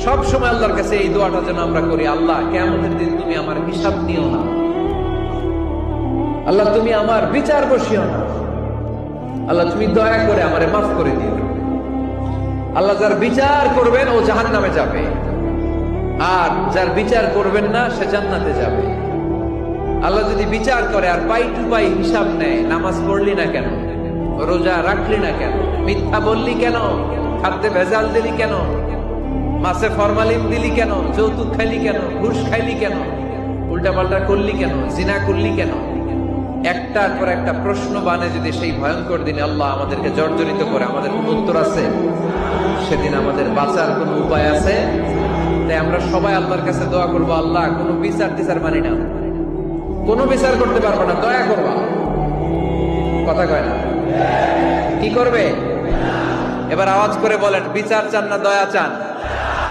সব সময় আল্লাহর কাছে এই দোয়াটা যেন আমরা করি, আল্লাহ কিয়ামতের দিন তুমি আমার হিসাব নিও না, আল্লাহ তুমি আমার বিচার বসিও না, আল্লাহ তুমি দয়া করে আমারে মাফ করে দিও। আল্লাহ যার বিচার করবেন ও জাহান্নামে যাবে, আর যার বিচার করবেন না সে জান্নাতে যাবে। আল্লাহ যদি বিচার করে আর পাই টু পাই হিসাব নেয়, নামাজ পড়লি না কেন, রোজা রাখলি না কেন, মিথ্যা বললি কেন, খাদ্যে ভেজাল দিলি কেন, মাছে ফরমালিন দিলি কেন, যৌতুক খাইলি কেন, ঘুষ খাইলি কেন, উল্টাপাল্টা করলি কেন, জিনা করলি কেন, একটার পর একটা প্রশ্ন বানে যদি সেই ভয়ঙ্কর দিনে আল্লাহ আমাদেরকে জর্জরিত করে, আমাদের কোন উত্তর আছে? সেদিন আমাদের বাঁচার কোন উপায় আছে? তাই আমরা সবাই আল্লাহর কাছে দোয়া করবো, আল্লাহ কোনো বিচার টিচার মানি না, কোনো বিচার করতে পারবো না, দয়া করবা। কথা কয় না? কি করবে? এবার আওয়াজ করে বলেন, বিচার চান না দয়া চান?